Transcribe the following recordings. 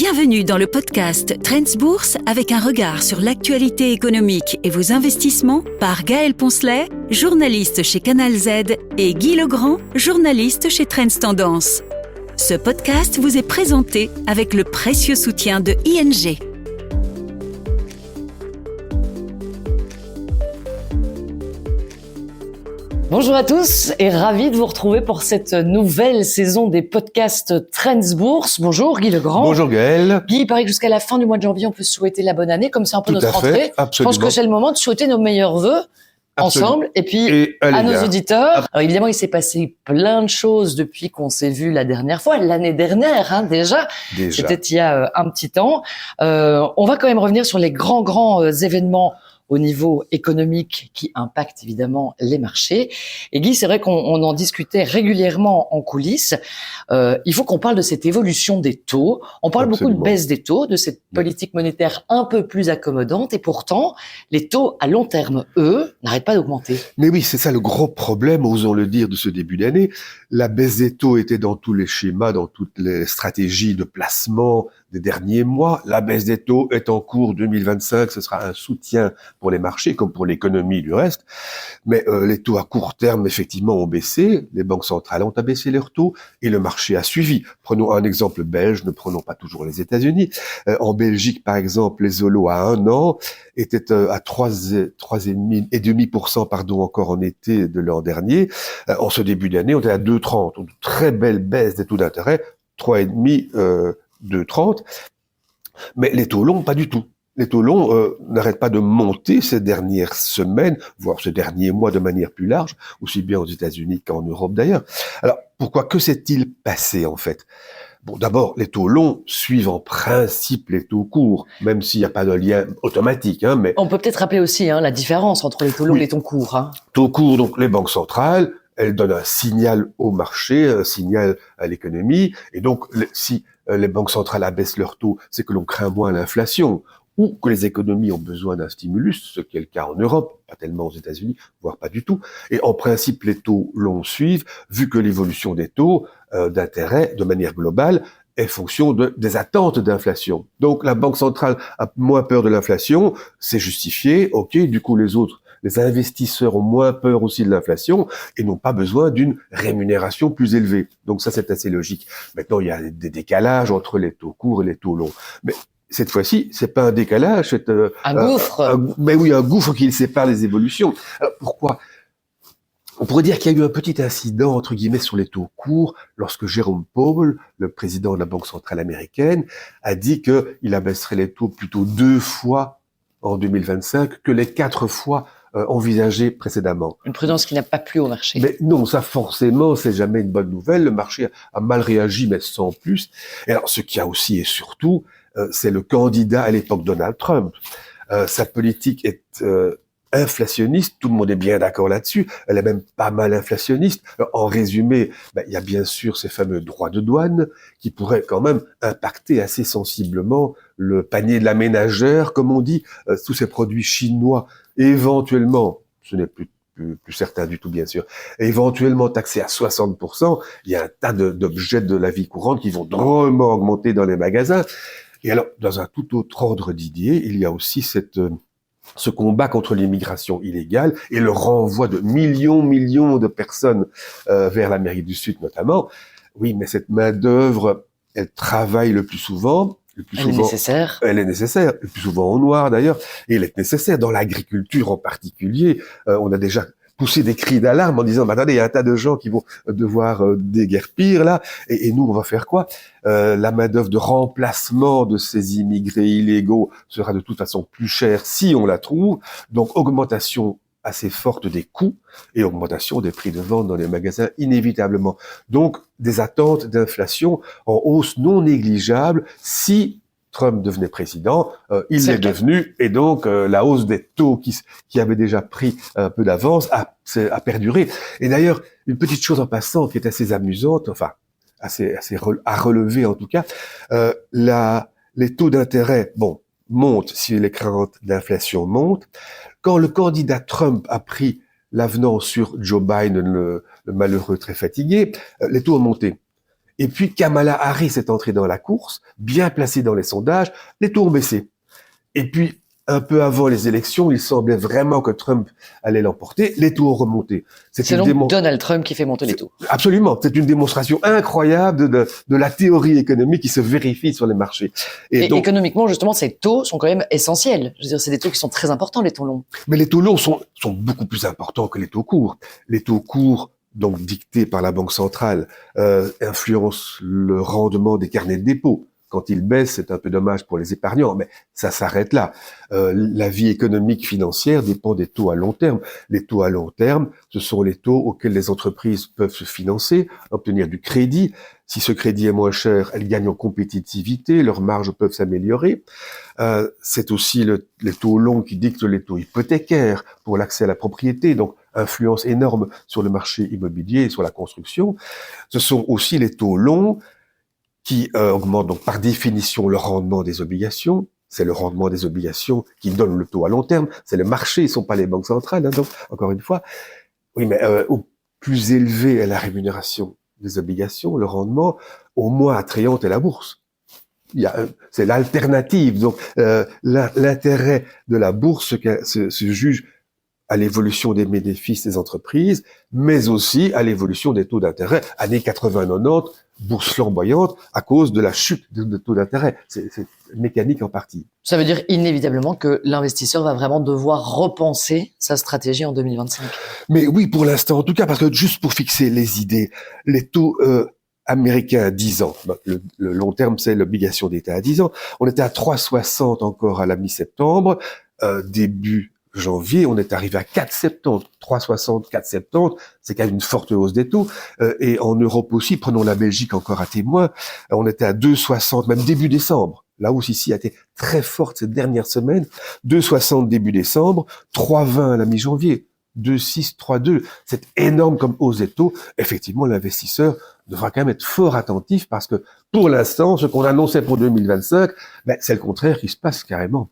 Bienvenue dans le podcast Trends Bourse avec un regard sur l'actualité économique et vos investissements par Gaël Poncelet, journaliste chez Canal Z, et Guy Legrand, journaliste chez Trends Tendance. Ce podcast vous est présenté avec le précieux soutien de ING. Bonjour à tous et ravi de vous retrouver pour cette nouvelle saison des podcasts Trends Bourse. Bonjour Guy Legrand. Bonjour Gaël. Guy, il paraît que jusqu'à la fin du mois de janvier, on peut se souhaiter la bonne année, comme c'est un peu notre rentrée. Je pense que c'est le moment de souhaiter nos meilleurs vœux ensemble et puis à nos auditeurs. Alors évidemment, il s'est passé plein de choses depuis qu'on s'est vu la dernière fois, l'année dernière déjà. C'était il y a un petit temps. On va quand même revenir sur les grands événements au niveau économique qui impacte évidemment les marchés. Et Guy, c'est vrai qu'on en discutait régulièrement en coulisses. Il faut qu'on parle de cette évolution des taux. On parle beaucoup de baisse des taux, de cette politique monétaire un peu plus accommodante. Et pourtant, les taux à long terme, eux, n'arrêtent pas d'augmenter. Mais oui, c'est ça le gros problème, osons le dire, de ce début d'année. La baisse des taux était dans tous les schémas, dans toutes les stratégies de placement des derniers mois. La baisse des taux est en cours 2025. Ce sera un soutien pour les marchés comme pour l'économie du reste. Mais les taux à court terme, effectivement, ont baissé. Les banques centrales ont abaissé leurs taux et le marché a suivi. Prenons un exemple belge, ne prenons pas toujours les États-Unis. En Belgique, par exemple, les OLO à 1 an étaient à 3,5% encore en été de l'an dernier. En ce début d'année, on était à 2,30. Une très belle baisse des taux d'intérêt, 3,5%. 2,30, mais les taux longs, pas du tout. Les taux longs n'arrêtent pas de monter ces dernières semaines, voire ces derniers mois de manière plus large, aussi bien aux États-Unis qu'en Europe d'ailleurs. Alors, pourquoi? Que s'est-il passé en fait? Bon, d'abord, les taux longs suivent en principe les taux courts, même s'il n'y a pas de lien automatique. Mais on peut peut-être rappeler aussi la différence entre les taux longs et les taux courts. Taux courts, donc les banques centrales, elles donnent un signal au marché, un signal à l'économie, et donc si les banques centrales abaissent leurs taux, c'est que l'on craint moins l'inflation, ou que les économies ont besoin d'un stimulus, ce qui est le cas en Europe, pas tellement aux États-Unis, voire pas du tout. Et en principe, les taux longs suivent, vu que l'évolution des taux d'intérêt, de manière globale, est fonction des attentes d'inflation. Donc la Banque centrale a moins peur de l'inflation, c'est justifié, ok, du coup les investisseurs ont moins peur aussi de l'inflation et n'ont pas besoin d'une rémunération plus élevée. Donc ça, c'est assez logique. Maintenant, il y a des décalages entre les taux courts et les taux longs. Mais cette fois-ci, c'est pas un décalage, c'est un gouffre. Mais oui, un gouffre qui sépare les évolutions. Alors pourquoi? On pourrait dire qu'il y a eu un petit incident, entre guillemets, sur les taux courts lorsque Jérôme Powell, le président de la Banque centrale américaine, a dit qu'il abaisserait les taux plutôt 2 fois en 2025 que les 4 fois envisagé précédemment. Une prudence qui n'a pas plu au marché. Mais non, ça forcément, c'est jamais une bonne nouvelle. Le marché a mal réagi, mais sans plus. Et alors, ce qu'il y a aussi et surtout, c'est le candidat à l'époque Donald Trump. Sa politique est inflationniste, tout le monde est bien d'accord là-dessus, elle est même pas mal inflationniste. Alors, en résumé, il y a bien sûr ces fameux droits de douane qui pourraient quand même impacter assez sensiblement le panier de la ménagère, comme on dit, tous ces produits chinois, éventuellement, ce n'est plus certain du tout bien sûr, éventuellement taxés à 60%, il y a un tas d'objets de la vie courante qui vont drôlement augmenter dans les magasins. Et alors, dans un tout autre ordre d'idées, il y a aussi ce combat contre l'immigration illégale et le renvoi de millions de personnes vers l'Amérique du Sud notamment. Oui, mais cette main-d'œuvre, elle travaille le plus souvent. Elle est nécessaire. Elle est nécessaire, le plus souvent en noir d'ailleurs, et elle est nécessaire dans l'agriculture en particulier. On a déjà poussé des cris d'alarme en disant attendez, il y a un tas de gens qui vont devoir déguerpir là, et nous on va faire quoi? La main-d'œuvre de remplacement de ces immigrés illégaux sera de toute façon plus chère si on la trouve, donc augmentation assez forte des coûts et augmentation des prix de vente dans les magasins inévitablement. Donc des attentes d'inflation en hausse non négligeable si Trump devenait président, il l'est devenu, et donc la hausse des taux qui avait déjà pris un peu d'avance a perduré. Et d'ailleurs, une petite chose en passant qui est assez amusante, enfin assez à relever en tout cas, les taux d'intérêt, montent si les craintes d'inflation montent. Quand le candidat Trump a pris l'avenant sur Joe Biden, le malheureux très fatigué, les taux ont monté. Et puis Kamala Harris est entrée dans la course, bien placée dans les sondages, les taux ont baissé. Et puis, un peu avant les élections, il semblait vraiment que Trump allait l'emporter. Les taux ont remonté. C'est donc Donald Trump qui fait monter les taux. Absolument. C'est une démonstration incroyable de la théorie économique qui se vérifie sur les marchés. Et donc, économiquement, justement, ces taux sont quand même essentiels. Je veux dire, c'est des taux qui sont très importants, les taux longs. Mais les taux longs sont beaucoup plus importants que les taux courts. Les taux courts, donc dictés par la Banque centrale, influencent le rendement des carnets de dépôt. Quand ils baissent, c'est un peu dommage pour les épargnants, mais ça s'arrête là. La vie économique financière dépend des taux à long terme. Les taux à long terme, ce sont les taux auxquels les entreprises peuvent se financer, obtenir du crédit. Si ce crédit est moins cher, elles gagnent en compétitivité, leurs marges peuvent s'améliorer. C'est aussi les taux longs qui dictent les taux hypothécaires pour l'accès à la propriété, donc influence énorme sur le marché immobilier et sur la construction. Ce sont aussi les taux longs qui augmente donc par définition le rendement des obligations. C'est le rendement des obligations qui donne le taux à long terme. C'est le marché, ce ne sont pas les banques centrales. Hein, donc, encore une fois, oui, mais au plus élevé est la rémunération des obligations, le rendement, au moins attrayante est la bourse. C'est l'alternative. Donc, l'intérêt de la bourse se juge à l'évolution des bénéfices des entreprises, mais aussi à l'évolution des taux d'intérêt. Années 80-90, bourse flamboyante à cause de la chute de taux d'intérêt. C'est mécanique en partie. Ça veut dire inévitablement que l'investisseur va vraiment devoir repenser sa stratégie en 2025. Mais oui, pour l'instant en tout cas, parce que juste pour fixer les idées, les taux américains à 10 ans, le long terme c'est l'obligation d'État à 10 ans, on était à 3,60 encore à la mi-septembre, début janvier, on est arrivé à 4,70, 3,60, 4,70, c'est quand même une forte hausse des taux. Et en Europe aussi, prenons la Belgique encore à témoin, on était à 2,60, même début décembre. La hausse ici a été très forte cette dernière semaine, 2,60 début décembre, 3,20 à la mi-janvier, 2,6, 3,2. C'est énorme comme hausse des taux. Effectivement, l'investisseur devra quand même être fort attentif parce que pour l'instant, ce qu'on annonçait pour 2025, c'est le contraire qui se passe carrément.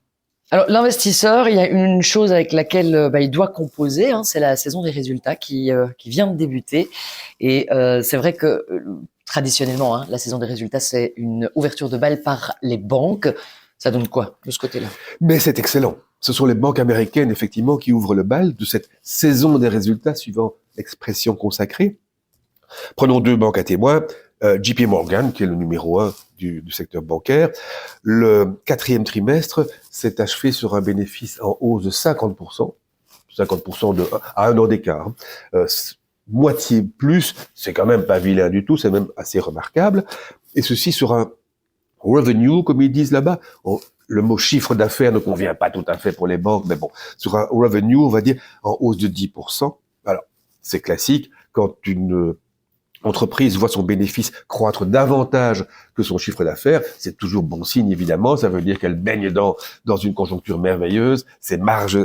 Alors l'investisseur, il y a une chose avec laquelle il doit composer, hein, c'est la saison des résultats qui vient de débuter. Et c'est vrai que traditionnellement, hein, la saison des résultats, c'est une ouverture de bal par les banques. Ça donne quoi de ce côté-là? Mais c'est excellent. Ce sont les banques américaines, effectivement, qui ouvrent le bal de cette saison des résultats, suivant l'expression consacrée. Prenons deux banques à témoins. JP Morgan, qui est le numéro 1 du secteur bancaire. Le 4e trimestre s'est achevé sur un bénéfice en hausse de 50%. 50% à un an d'écart. Moitié plus, c'est quand même pas vilain du tout, c'est même assez remarquable. Et ceci sur un revenue, comme ils disent là-bas. Le mot chiffre d'affaires ne convient pas tout à fait pour les banques, mais bon, sur un revenue, on va dire en hausse de 10%. Alors, c'est classique, quand une entreprise voit son bénéfice croître davantage que son chiffre d'affaires, c'est toujours bon signe, évidemment. Ça veut dire qu'elle baigne dans une conjoncture merveilleuse. Ses marges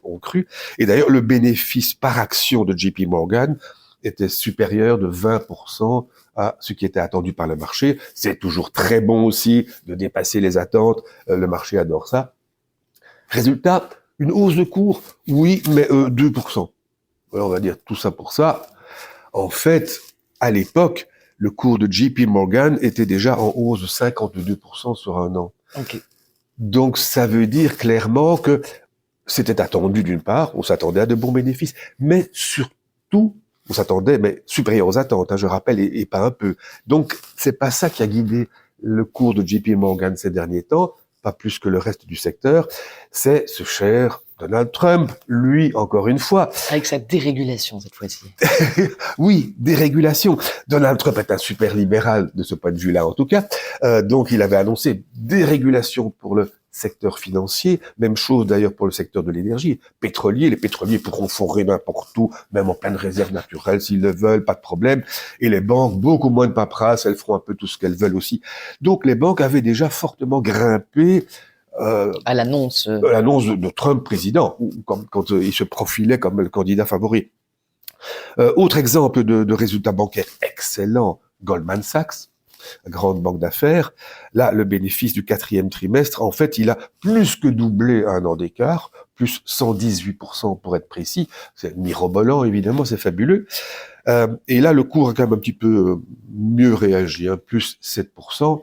ont cru. Et d'ailleurs, le bénéfice par action de JP Morgan était supérieur de 20% à ce qui était attendu par le marché. C'est toujours très bon aussi de dépasser les attentes. Le marché adore ça. Résultat, une hausse de cours, oui, mais 2%. Alors, on va dire tout ça pour ça. En fait, à l'époque, le cours de JP Morgan était déjà en hausse de 52% sur un an. Okay. Donc, ça veut dire clairement que c'était attendu d'une part, on s'attendait à de bons bénéfices, mais surtout, on s'attendait, mais supérieur aux attentes, hein, je rappelle, et pas un peu. Donc, c'est pas ça qui a guidé le cours de JP Morgan ces derniers temps, pas plus que le reste du secteur, c'est ce cher Donald Trump, lui, encore une fois. Avec sa dérégulation, cette fois-ci. Oui, dérégulation. Donald Trump est un super libéral de ce point de vue-là, en tout cas. Donc, il avait annoncé dérégulation pour le secteur financier. Même chose, d'ailleurs, pour le secteur de l'énergie. Pétrolier, les pétroliers pourront forer n'importe où, même en pleine réserve naturelle, s'ils le veulent, pas de problème. Et les banques, beaucoup moins de paperasse, elles feront un peu tout ce qu'elles veulent aussi. Donc, les banques avaient déjà fortement grimpé à l'annonce de Trump président, quand il se profilait comme le candidat favori. Autre exemple de résultats bancaires excellents, Goldman Sachs, grande banque d'affaires. Là, le bénéfice du 4e trimestre, en fait, il a plus que doublé à un an d'écart, plus 118% pour être précis. C'est mirobolant, évidemment, c'est fabuleux. Et là, le cours a quand même un petit peu mieux réagi, plus 7%.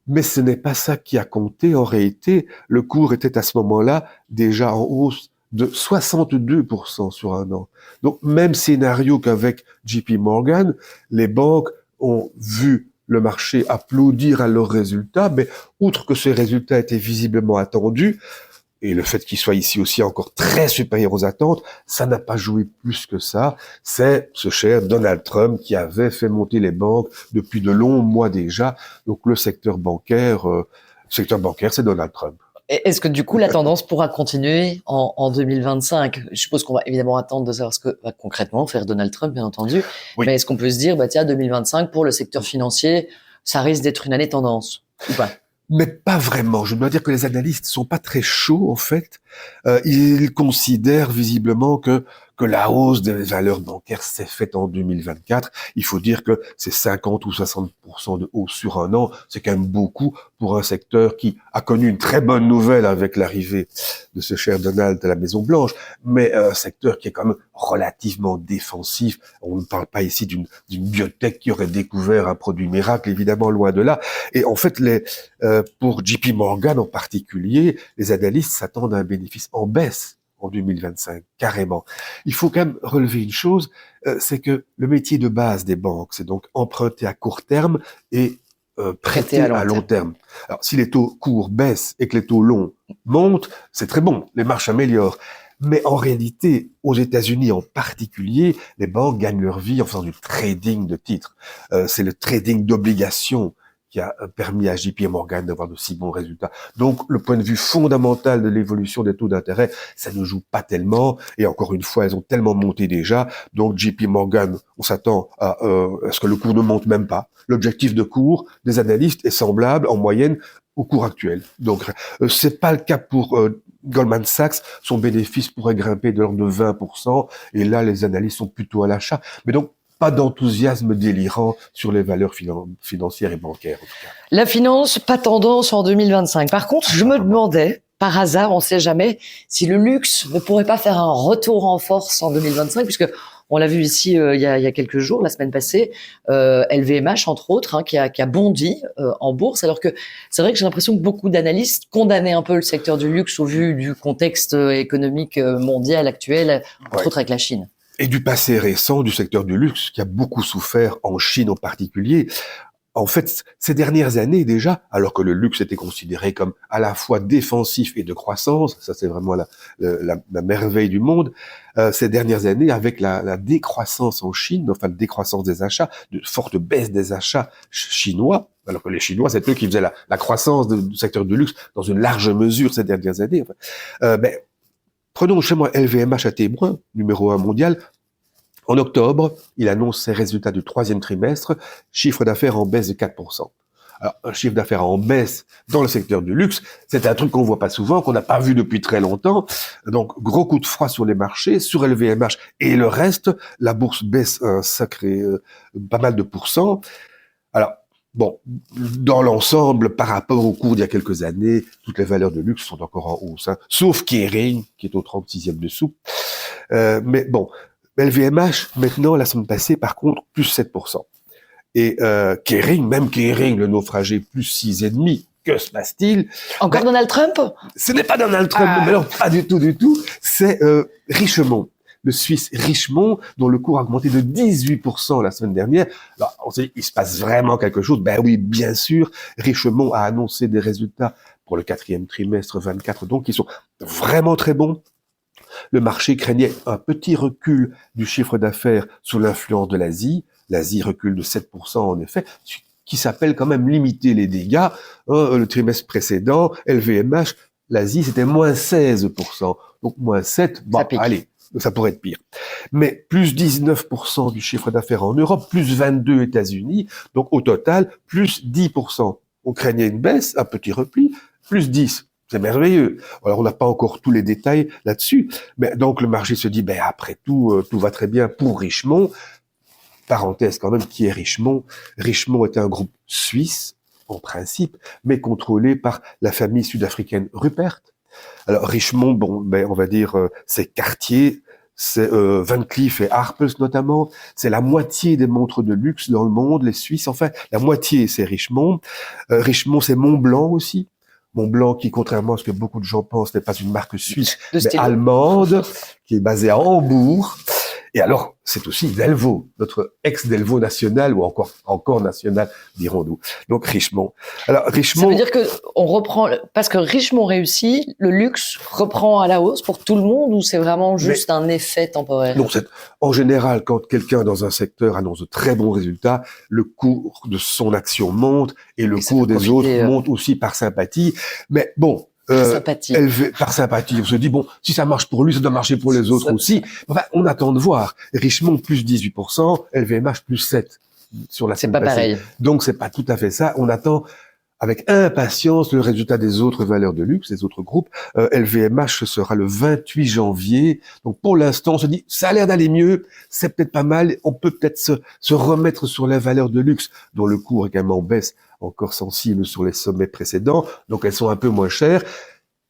Mais ce n'est pas ça qui a compté. En réalité, le cours était à ce moment-là déjà en hausse de 62% sur un an. Donc, même scénario qu'avec JP Morgan, les banques ont vu le marché applaudir à leurs résultats, mais outre que ces résultats étaient visiblement attendus, et le fait qu'il soit ici aussi encore très supérieur aux attentes, ça n'a pas joué plus que ça. C'est ce cher Donald Trump qui avait fait monter les banques depuis de longs mois déjà. Donc le secteur bancaire, c'est Donald Trump. Est-ce que du coup la tendance pourra continuer en 2025? Je suppose qu'on va évidemment attendre de savoir ce que va concrètement faire Donald Trump, bien entendu. Oui. Mais est-ce qu'on peut se dire, tiens, 2025 pour le secteur financier, ça risque d'être une année tendance ou pas? Mais pas vraiment. Je dois dire que les analystes sont pas très chauds, en fait. Ils considèrent visiblement que la hausse des valeurs bancaires s'est faite en 2024. Il faut dire que c'est 50 ou 60% de hausse sur un an. C'est quand même beaucoup pour un secteur qui a connu une très bonne nouvelle avec l'arrivée de ce cher Donald à la Maison Blanche, mais un secteur qui est quand même relativement défensif. On ne parle pas ici d'une biotech qui aurait découvert un produit miracle, évidemment, loin de là. Et en fait, pour JP Morgan en particulier, les analystes s'attendent à un bénéfice en baisse en 2025, carrément. Il faut quand même relever une chose, c'est que le métier de base des banques, c'est donc emprunter à court terme et prêter à long terme. Alors, si les taux courts baissent et que les taux longs montent, c'est très bon, les marges s'améliorent. Mais en réalité, aux États-Unis en particulier, les banques gagnent leur vie en faisant du trading de titres. C'est le trading d'obligations qui a permis à JP Morgan d'avoir de si bons résultats. Donc, le point de vue fondamental de l'évolution des taux d'intérêt, ça ne joue pas tellement. Et encore une fois, elles ont tellement monté déjà. Donc, JP Morgan, on s'attend à ce que le cours ne monte même pas. L'objectif de cours des analystes est semblable en moyenne au cours actuel. Donc, c'est pas le cas pour Goldman Sachs. Son bénéfice pourrait grimper de l'ordre de 20%. Et là, les analystes sont plutôt à l'achat. Mais donc, pas d'enthousiasme délirant sur les valeurs financières et bancaires, en tout cas. La finance, pas tendance en 2025. Par contre, je me demandais, par hasard, on sait jamais, si le luxe ne pourrait pas faire un retour en force en 2025, puisque on l'a vu ici il y a quelques jours, la semaine passée, LVMH entre autres, qui a bondi en bourse, alors que c'est vrai que j'ai l'impression que beaucoup d'analystes condamnaient un peu le secteur du luxe au vu du contexte économique mondial actuel, entre autres avec la Chine. Et du passé récent du secteur du luxe, qui a beaucoup souffert en Chine en particulier. En fait, ces dernières années déjà, alors que le luxe était considéré comme à la fois défensif et de croissance, ça c'est vraiment la merveille du monde, ces dernières années, avec la décroissance en Chine, enfin la décroissance des achats, de forte baisse des achats chinois, alors que les Chinois, c'est eux qui faisaient la croissance du secteur du luxe dans une large mesure ces dernières années. Prenons chez moi LVMH à témoin, numéro 1 mondial. En octobre, il annonce ses résultats du 3e trimestre, chiffre d'affaires en baisse de 4%. Alors, un chiffre d'affaires en baisse dans le secteur du luxe, c'est un truc qu'on voit pas souvent, qu'on n'a pas vu depuis très longtemps. Donc, gros coup de froid sur les marchés, sur LVMH et le reste. La bourse baisse un sacré, pas mal de pourcents. Alors, bon, dans l'ensemble, par rapport au cours d'il y a quelques années, toutes les valeurs de luxe sont encore en hausse, sauf Kering, qui est au 36e dessous. Mais bon, LVMH, maintenant, la semaine passée, par contre, plus 7%. Et Kering, le naufragé, plus 6,5%. Que se passe-t-il? Encore Donald Trump? Ce n'est pas Donald Trump, mais non, pas du tout. C'est Richemont. Le Suisse Richemont, dont le cours a augmenté de 18% la semaine dernière. Alors, on s'est dit, il se passe vraiment quelque chose. Ben oui, bien sûr. Richemont a annoncé des résultats pour le 4e trimestre 24, donc ils sont vraiment très bons. Le marché craignait un petit recul du chiffre d'affaires sous l'influence de l'Asie. L'Asie recule de 7% en effet, qui s'appelle quand même limiter les dégâts. Le trimestre précédent, LVMH, l'Asie, c'était moins 16%. Donc moins 7, bon, allez. Ça pourrait être pire. Mais plus 19% du chiffre d'affaires en Europe, plus 22 États-Unis, donc au total, plus 10%. On craignait une baisse, un petit repli, plus 10. C'est merveilleux. Alors on n'a pas encore tous les détails là-dessus, mais donc le marché se dit, après tout, tout va très bien pour Richemont. Parenthèse quand même, qui est Richemont? Richemont est un groupe suisse, en principe, mais contrôlé par la famille sud-africaine Rupert. Alors Richemont, on va dire, c'est Cartier, c'est Van Cleef et Arpels notamment. C'est la moitié des montres de luxe dans le monde, les Suisses. Enfin, la moitié, c'est Richemont. Richemont, c'est Montblanc aussi. Montblanc qui, contrairement à ce que beaucoup de gens pensent, n'est pas une marque suisse, mais allemande, qui est basée à Hambourg. Et alors, c'est aussi Delvaux, notre ex-Delvaux national, ou encore national, dirons-nous. Donc, Richemont. Alors, Richemont. Ça veut dire que on reprend, parce que Richemont réussit, le luxe reprend à la hausse pour tout le monde, ou c'est vraiment juste un effet temporaire? Non, en général, quand quelqu'un dans un secteur annonce de très bons résultats, le cours de son action monte, et le cours des autres monte aussi par sympathie. Mais bon, par sympathie, on se dit, bon, si ça marche pour lui, ça doit marcher pour les autres aussi. Enfin, on attend de voir. Richemont, plus 18%, LVMH, plus 7%. Sur la c'est pas pareil. Donc, c'est pas tout à fait ça. On attend avec impatience le résultat des autres valeurs de luxe, des autres groupes. LVMH, ce sera le 28 janvier. Donc, pour l'instant, on se dit, ça a l'air d'aller mieux, c'est peut-être pas mal. On peut peut-être se remettre sur les valeurs de luxe, dont le cours également baisse, encore sensible sur les sommets précédents. Donc, elles sont un peu moins chères.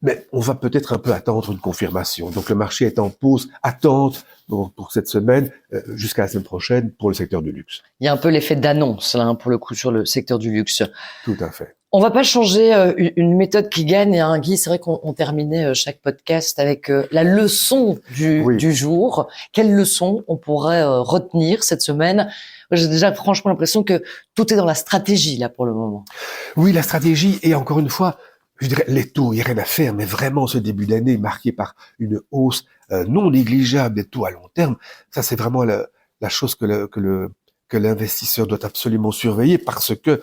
Mais on va peut-être un peu attendre une confirmation. Donc, le marché est en pause, attente pour cette semaine, jusqu'à la semaine prochaine, pour le secteur du luxe. Il y a un peu l'effet d'annonce, là, pour le coup, sur le secteur du luxe. Tout à fait. On va pas changer une méthode qui gagne, hein, Guy. C'est vrai qu'on terminait chaque podcast avec la leçon du jour. Quelle leçon on pourrait retenir cette semaine? J'ai déjà franchement l'impression que tout est dans la stratégie, là, pour le moment. Oui, la stratégie, et encore une fois, je dirais, les taux, il n'y a rien à faire, mais vraiment ce début d'année marqué par une hausse non négligeable des taux à long terme, ça c'est vraiment la chose que l'investisseur doit absolument surveiller, parce que,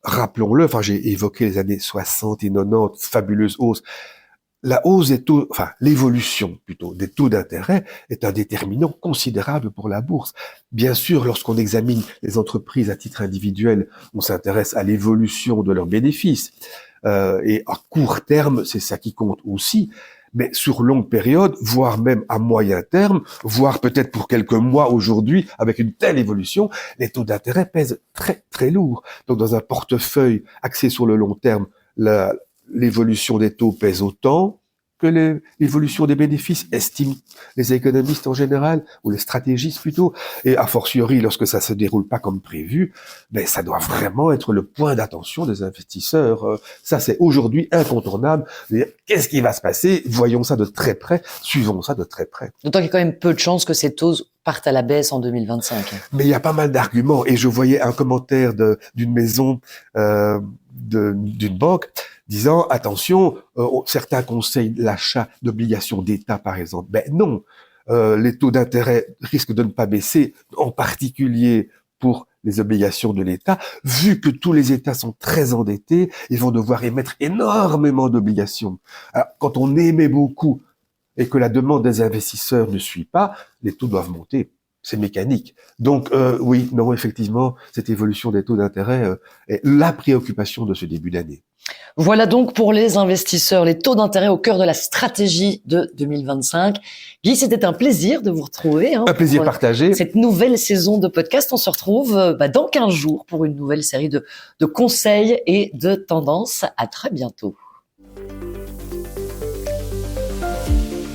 rappelons-le, enfin j'ai évoqué les années 60 et 90, fabuleuse hausse. La hausse des taux, enfin l'évolution plutôt des taux d'intérêt est un déterminant considérable pour la bourse. Bien sûr, lorsqu'on examine les entreprises à titre individuel, on s'intéresse à l'évolution de leurs bénéfices. Et à court terme, c'est ça qui compte aussi. Mais sur longue période, voire même à moyen terme, voire peut-être pour quelques mois aujourd'hui, avec une telle évolution, les taux d'intérêt pèsent très très lourd. Donc dans un portefeuille axé sur le long terme, l'évolution des taux pèse autant que l'évolution des bénéfices, estiment les économistes en général, ou les stratégistes plutôt, et a fortiori, lorsque ça se déroule pas comme prévu, ben ça doit vraiment être le point d'attention des investisseurs. Ça, c'est aujourd'hui incontournable. Qu'est-ce qui va se passer? Voyons ça de très près, suivons ça de très près. D'autant qu'il y a quand même peu de chances que ces taux partent à la baisse en 2025. Mais il y a pas mal d'arguments, et je voyais un commentaire d'une maison, d'une banque, disant, attention, certains conseillent l'achat d'obligations d'État, par exemple. Ben non, les taux d'intérêt risquent de ne pas baisser, en particulier pour les obligations de l'État. Vu que tous les États sont très endettés, ils vont devoir émettre énormément d'obligations. Alors, quand on émet beaucoup et que la demande des investisseurs ne suit pas, les taux doivent monter. C'est mécanique. Donc, oui, non, effectivement, cette évolution des taux d'intérêt est la préoccupation de ce début d'année. Voilà donc pour les investisseurs, les taux d'intérêt au cœur de la stratégie de 2025. Guy, c'était un plaisir de vous retrouver. Un plaisir partagé. Cette nouvelle saison de podcast, on se retrouve dans 15 jours pour une nouvelle série de conseils et de tendances. À très bientôt.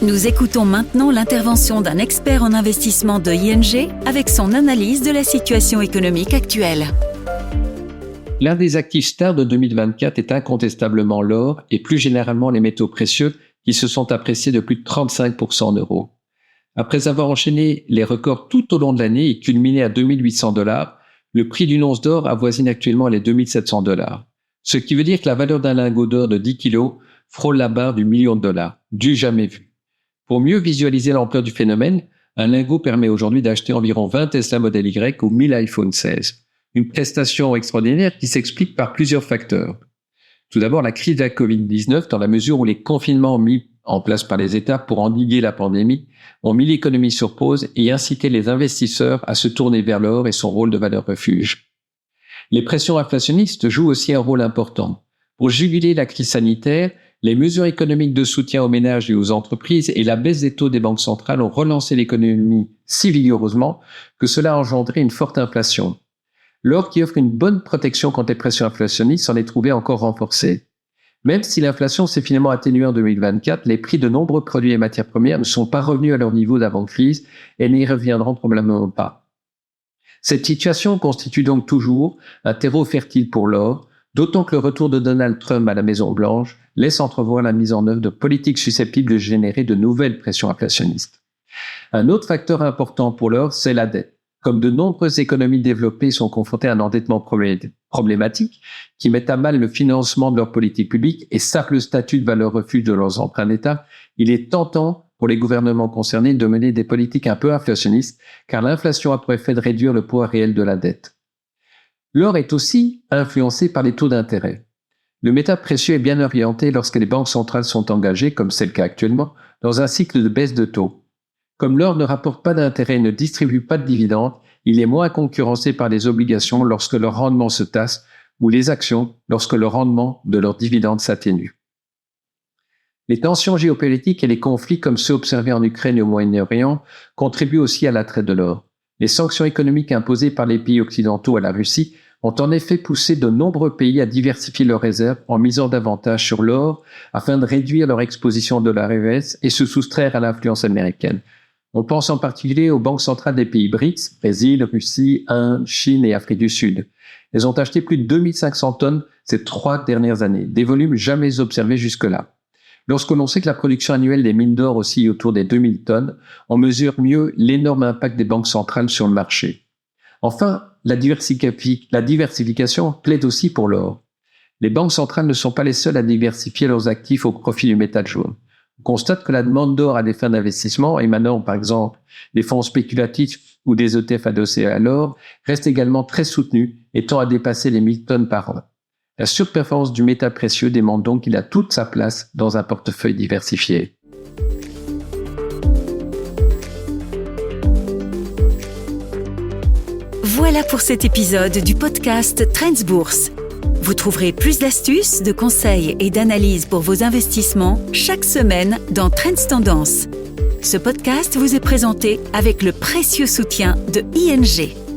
Nous écoutons maintenant l'intervention d'un expert en investissement de ING avec son analyse de la situation économique actuelle. L'un des actifs stars de 2024 est incontestablement l'or et plus généralement les métaux précieux qui se sont appréciés de plus de 35% en euros. Après avoir enchaîné les records tout au long de l'année et culminé à $2 800, le prix d'une once d'or avoisine actuellement les $2 700. Ce qui veut dire que la valeur d'un lingot d'or de 10 kg frôle la barre du $1 million, du jamais vu. Pour mieux visualiser l'ampleur du phénomène, un lingot permet aujourd'hui d'acheter environ 20 Tesla Model Y ou 1000 iPhone 16. Une prestation extraordinaire qui s'explique par plusieurs facteurs. Tout d'abord, la crise de la Covid-19, dans la mesure où les confinements mis en place par les États pour endiguer la pandémie ont mis l'économie sur pause et incité les investisseurs à se tourner vers l'or et son rôle de valeur refuge. Les pressions inflationnistes jouent aussi un rôle important. Pour juguler la crise sanitaire, les mesures économiques de soutien aux ménages et aux entreprises et la baisse des taux des banques centrales ont relancé l'économie si vigoureusement que cela a engendré une forte inflation. L'or, qui offre une bonne protection contre les pressions inflationnistes, s'en est trouvé encore renforcé. Même si l'inflation s'est finalement atténuée en 2024, les prix de nombreux produits et matières premières ne sont pas revenus à leur niveau d'avant-crise et n'y reviendront probablement pas. Cette situation constitue donc toujours un terreau fertile pour l'or, d'autant que le retour de Donald Trump à la Maison-Blanche laisse entrevoir la mise en œuvre de politiques susceptibles de générer de nouvelles pressions inflationnistes. Un autre facteur important pour l'or, c'est la dette. Comme de nombreuses économies développées sont confrontées à un endettement problématique qui met à mal le financement de leurs politiques publiques et sape le statut de valeur refuge de leurs emprunts d'État, il est tentant pour les gouvernements concernés de mener des politiques un peu inflationnistes, car l'inflation a pour effet de réduire le poids réel de la dette. L'or est aussi influencé par les taux d'intérêt. Le métal précieux est bien orienté lorsque les banques centrales sont engagées, comme c'est le cas actuellement, dans un cycle de baisse de taux. Comme l'or ne rapporte pas d'intérêt et ne distribue pas de dividendes, il est moins concurrencé par les obligations lorsque leur rendement se tasse ou les actions lorsque le rendement de leurs dividendes s'atténue. Les tensions géopolitiques et les conflits comme ceux observés en Ukraine et au Moyen-Orient contribuent aussi à l'attrait de l'or. Les sanctions économiques imposées par les pays occidentaux à la Russie ont en effet poussé de nombreux pays à diversifier leurs réserves en misant davantage sur l'or afin de réduire leur exposition au dollar US et se soustraire à l'influence américaine. On pense en particulier aux banques centrales des pays BRICS, Brésil, Russie, Inde, Chine et Afrique du Sud. Elles ont acheté plus de 2500 tonnes ces 3 dernières années, des volumes jamais observés jusque-là. Lorsque l'on sait que la production annuelle des mines d'or oscille autour des 2000 tonnes, on mesure mieux l'énorme impact des banques centrales sur le marché. Enfin, la diversification plaide aussi pour l'or. Les banques centrales ne sont pas les seules à diversifier leurs actifs au profit du métal jaune. On constate que la demande d'or à des fins d'investissement, émanant par exemple des fonds spéculatifs ou des ETF adossés à l'or, reste également très soutenue et tend à dépasser les 1000 tonnes par an. La surperformance du métal précieux démontre donc qu'il a toute sa place dans un portefeuille diversifié. Voilà pour cet épisode du podcast Trends Bourse. Vous trouverez plus d'astuces, de conseils et d'analyses pour vos investissements chaque semaine dans Trends Tendance. Ce podcast vous est présenté avec le précieux soutien de ING.